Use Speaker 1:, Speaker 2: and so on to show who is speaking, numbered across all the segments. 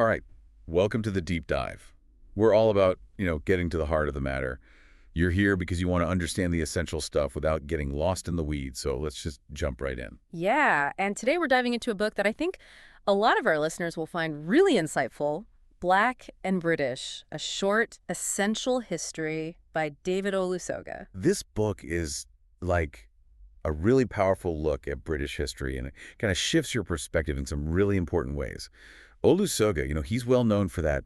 Speaker 1: All right, welcome to the deep dive. We're all about, getting to the heart of the matter. You're here because you want to understand the essential stuff without getting lost in the weeds, so let's just jump right in.
Speaker 2: Yeah, and today we're diving into a book that I think a lot of our listeners will find really insightful, Black and British, A Short, Essential History by David Olusoga.
Speaker 1: This book is like a really powerful look at British history, and it kind of shifts your perspective in some really important ways. Olusoga, he's well known for that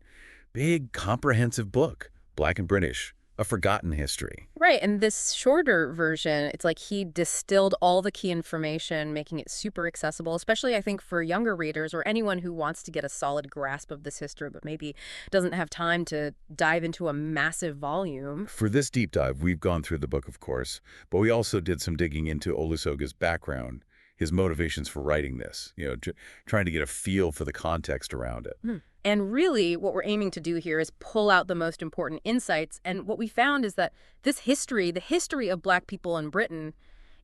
Speaker 1: big, comprehensive book, Black and British, A Forgotten History.
Speaker 2: Right, and this shorter version, it's like he distilled all the key information, making it super accessible, especially I think for younger readers or anyone who wants to get a solid grasp of this history but maybe doesn't have time to dive into a massive volume.
Speaker 1: For this deep dive, we've gone through the book, of course, but we also did some digging into Olusoga's background, his motivations for writing this, trying to get a feel for the context around it.
Speaker 2: And really, what we're aiming to do here is pull out the most important insights. And what we found is that this history, the history of Black people in Britain,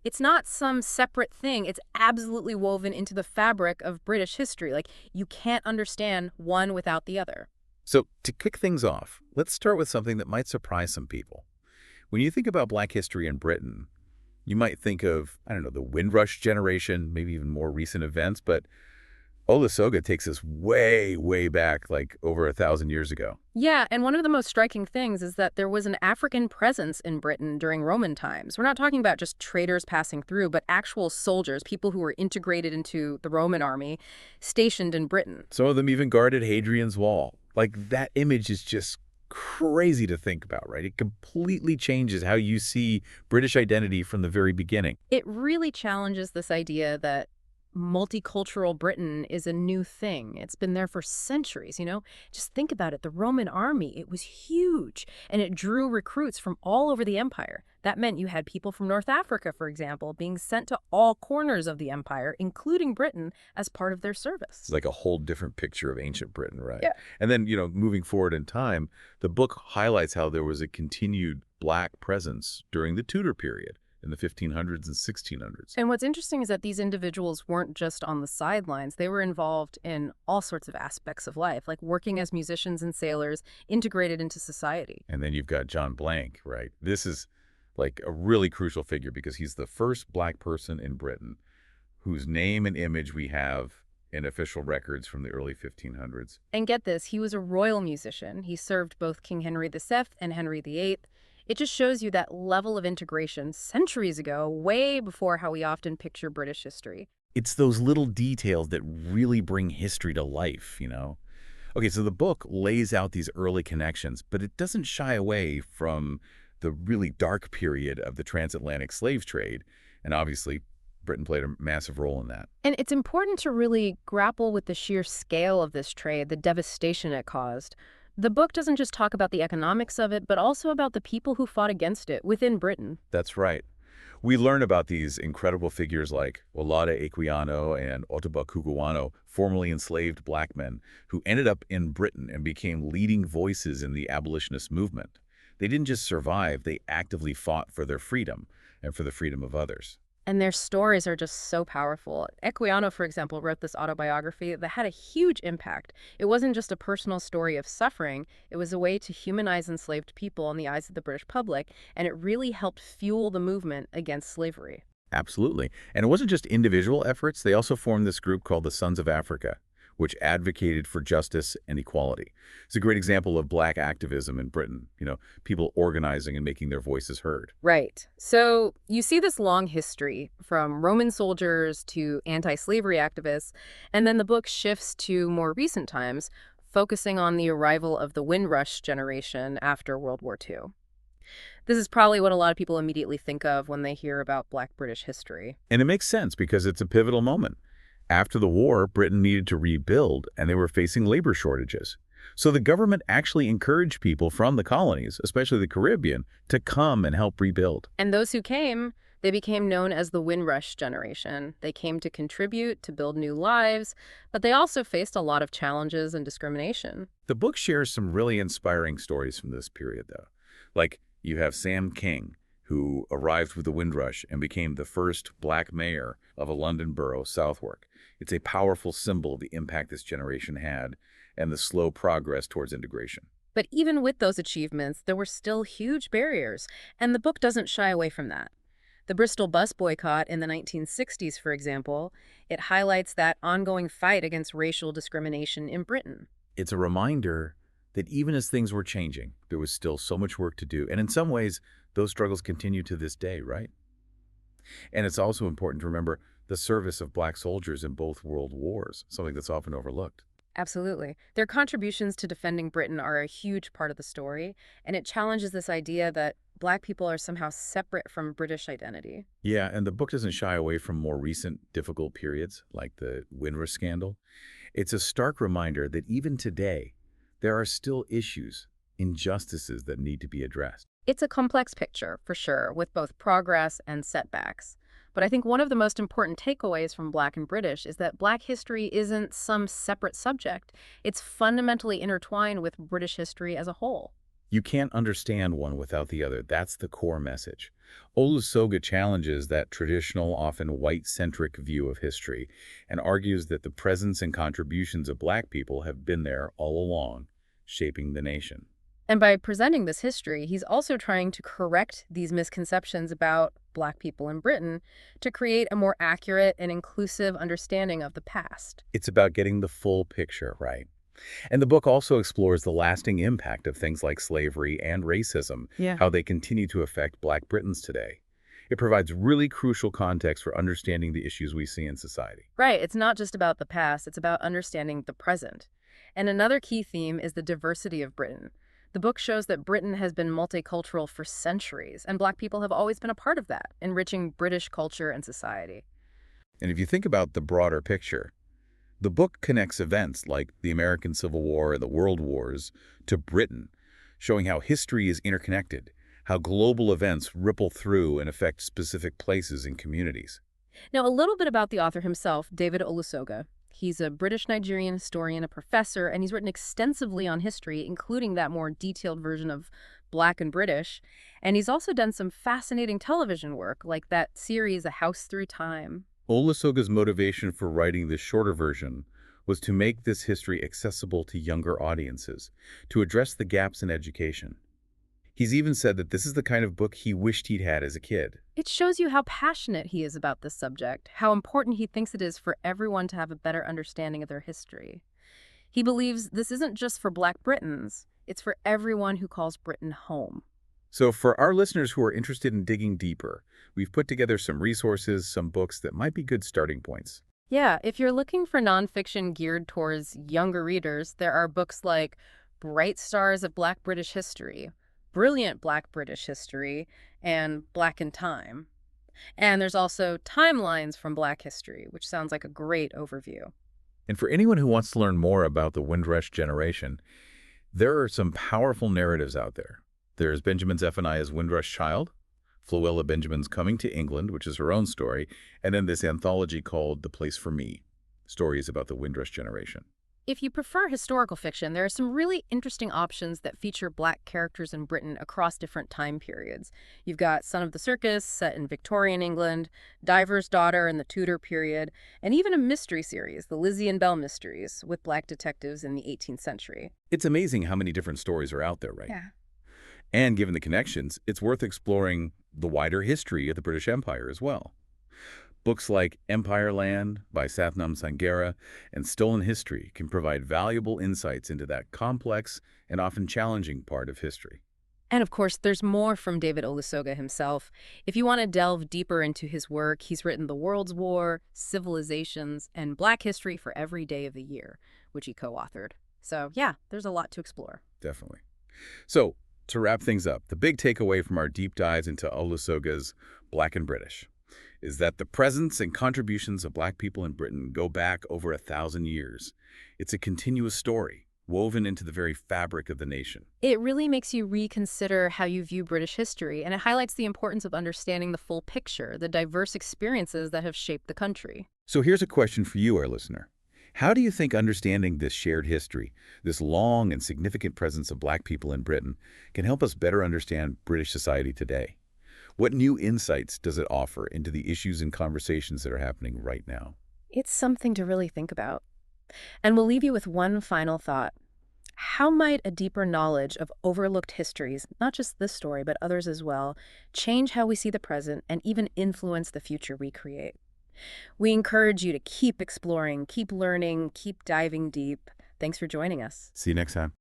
Speaker 2: it's not some separate thing. It's absolutely woven into the fabric of British history. Like, you can't understand one without the other.
Speaker 1: So to kick things off, let's start with something that might surprise some people. When you think about Black history in Britain, you might think of, I don't know, the Windrush generation, maybe even more recent events, but Olusoga takes us way, way back, like over 1,000 years ago.
Speaker 2: Yeah, and one of the most striking things is that there was an African presence in Britain during Roman times. We're not talking about just traders passing through, but actual soldiers, people who were integrated into the Roman army, stationed in Britain.
Speaker 1: Some of them even guarded Hadrian's Wall. Like, that image is just crazy to think about, right? It completely changes how you see British identity from the very beginning.
Speaker 2: It really challenges this idea that multicultural Britain is a new thing. It's been there for centuries. Just think about it. The Roman army, it was huge, and it drew recruits from all over the empire. That meant you had people from North Africa, for example, being sent to all corners of the empire, including Britain, as part of their service.
Speaker 1: It's like a whole different picture of ancient Britain, right?
Speaker 2: Yeah.
Speaker 1: And then, moving forward in time, the book highlights how there was a continued Black presence during the Tudor period in the 1500s and 1600s.
Speaker 2: And what's interesting is that these individuals weren't just on the sidelines. They were involved in all sorts of aspects of life, like working as musicians and sailors, integrated into society.
Speaker 1: And then you've got John Blank, right? This is like a really crucial figure because he's the first Black person in Britain whose name and image we have in official records from the early 1500s.
Speaker 2: And get this, he was a royal musician. He served both King Henry VII and Henry VIII. It just shows you that level of integration centuries ago, way before how we often picture British history.
Speaker 1: It's those little details that really bring history to life. Okay, so the book lays out these early connections, but it doesn't shy away from the really dark period of the transatlantic slave trade. And obviously, Britain played a massive role in that.
Speaker 2: And it's important to really grapple with the sheer scale of this trade, the devastation it caused. The book doesn't just talk about the economics of it, but also about the people who fought against it within Britain.
Speaker 1: That's right. We learn about these incredible figures like Olaudah Equiano and Ottobah Cugoano, formerly enslaved Black men, who ended up in Britain and became leading voices in the abolitionist movement. They didn't just survive, they actively fought for their freedom and for the freedom of others.
Speaker 2: And their stories are just so powerful. Equiano, for example, wrote this autobiography that had a huge impact. It wasn't just a personal story of suffering. It was a way to humanize enslaved people in the eyes of the British public, and it really helped fuel the movement against slavery.
Speaker 1: Absolutely. And it wasn't just individual efforts. They also formed this group called the Sons of Africa, which advocated for justice and equality. It's a great example of Black activism in Britain, people organizing and making their voices heard.
Speaker 2: Right. So you see this long history from Roman soldiers to anti-slavery activists, and then the book shifts to more recent times, focusing on the arrival of the Windrush generation after World War II. This is probably what a lot of people immediately think of when they hear about Black British history.
Speaker 1: And it makes sense because it's a pivotal moment. After the war, Britain needed to rebuild, and they were facing labor shortages. So the government actually encouraged people from the colonies, especially the Caribbean, to come and help rebuild.
Speaker 2: And those who came, they became known as the Windrush generation. They came to contribute, to build new lives, but they also faced a lot of challenges and discrimination.
Speaker 1: The book shares some really inspiring stories from this period, though. Like, you have Sam King, who arrived with the Windrush and became the first Black mayor of a London borough, Southwark. It's a powerful symbol of the impact this generation had and the slow progress towards integration.
Speaker 2: But even with those achievements, there were still huge barriers, and the book doesn't shy away from that. The Bristol bus boycott in the 1960s, for example, it highlights that ongoing fight against racial discrimination in Britain.
Speaker 1: It's a reminder that even as things were changing, there was still so much work to do. And in some ways, those struggles continue to this day, right? And it's also important to remember the service of Black soldiers in both world wars, something that's often overlooked.
Speaker 2: Absolutely. Their contributions to defending Britain are a huge part of the story, and it challenges this idea that Black people are somehow separate from British identity.
Speaker 1: Yeah, and the book doesn't shy away from more recent difficult periods, like the Windrush scandal. It's a stark reminder that even today, there are still issues, injustices that need to be addressed.
Speaker 2: It's a complex picture, for sure, with both progress and setbacks. But I think one of the most important takeaways from Black and British is that Black history isn't some separate subject. It's fundamentally intertwined with British history as a whole.
Speaker 1: You can't understand one without the other. That's the core message. Olusoga challenges that traditional, often white-centric view of history and argues that the presence and contributions of Black people have been there all along, shaping the nation.
Speaker 2: And by presenting this history, he's also trying to correct these misconceptions about Black people in Britain to create a more accurate and inclusive understanding of the past.
Speaker 1: It's about getting the full picture, right? And the book also explores the lasting impact of things like slavery and racism,
Speaker 2: Yeah.
Speaker 1: how they continue to affect Black Britons today. It provides really crucial context for understanding the issues we see in society.
Speaker 2: Right, it's not just about the past, it's about understanding the present. And another key theme is the diversity of Britain. The book shows that Britain has been multicultural for centuries, and Black people have always been a part of that, enriching British culture and society.
Speaker 1: And if you think about the broader picture, the book connects events like the American Civil War and the World Wars to Britain, showing how history is interconnected, how global events ripple through and affect specific places and communities.
Speaker 2: Now, a little bit about the author himself, David Olusoga. He's a British-Nigerian historian, a professor, and he's written extensively on history, including that more detailed version of Black and British. And he's also done some fascinating television work, like that series A House Through Time.
Speaker 1: Olusoga's motivation for writing this shorter version was to make this history accessible to younger audiences, to address the gaps in education. He's even said that this is the kind of book he wished he'd had as a kid.
Speaker 2: It shows you how passionate he is about this subject, how important he thinks it is for everyone to have a better understanding of their history. He believes this isn't just for Black Britons, it's for everyone who calls Britain home.
Speaker 1: So for our listeners who are interested in digging deeper, we've put together some resources, some books that might be good starting points.
Speaker 2: Yeah, if you're looking for nonfiction geared towards younger readers, there are books like Bright Stars of Black British History, Brilliant Black British History, and Black in Time. And there's also Timelines from Black History, which sounds like a great overview.
Speaker 1: And for anyone who wants to learn more about the Windrush generation, there are some powerful narratives out there. There's Benjamin Zephaniah's Windrush Child, Floella Benjamin's Coming to England, which is her own story, and then this anthology called The Place for Me, stories about the Windrush generation.
Speaker 2: If you prefer historical fiction, there are some really interesting options that feature Black characters in Britain across different time periods. You've got Son of the Circus, set in Victorian England, Diver's Daughter in the Tudor period, and even a mystery series, the Lizzie and Bell Mysteries, with Black detectives in the 18th century.
Speaker 1: It's amazing how many different stories are out there, right?
Speaker 2: Yeah.
Speaker 1: And given the connections, it's worth exploring the wider history of the British Empire as well. Books like Empire Land by Sathnam Sanghera and Stolen History can provide valuable insights into that complex and often challenging part of history.
Speaker 2: And of course, there's more from David Olusoga himself. If you want to delve deeper into his work, he's written The World's War, Civilizations, and Black History for Every Day of the Year, which he co-authored. So yeah, there's a lot to explore.
Speaker 1: Definitely. So, to wrap things up, the big takeaway from our deep dives into Olusoga's Black and British is that the presence and contributions of Black people in Britain go back over 1,000 years. It's a continuous story, woven into the very fabric of the nation.
Speaker 2: It really makes you reconsider how you view British history, and it highlights the importance of understanding the full picture, the diverse experiences that have shaped the country.
Speaker 1: So here's a question for you, our listener. How do you think understanding this shared history, this long and significant presence of Black people in Britain, can help us better understand British society today? What new insights does it offer into the issues and conversations that are happening right now?
Speaker 2: It's something to really think about. And we'll leave you with one final thought. How might a deeper knowledge of overlooked histories, not just this story, but others as well, change how we see the present and even influence the future we create? We encourage you to keep exploring, keep learning, keep diving deep. Thanks for joining us.
Speaker 1: See you next time.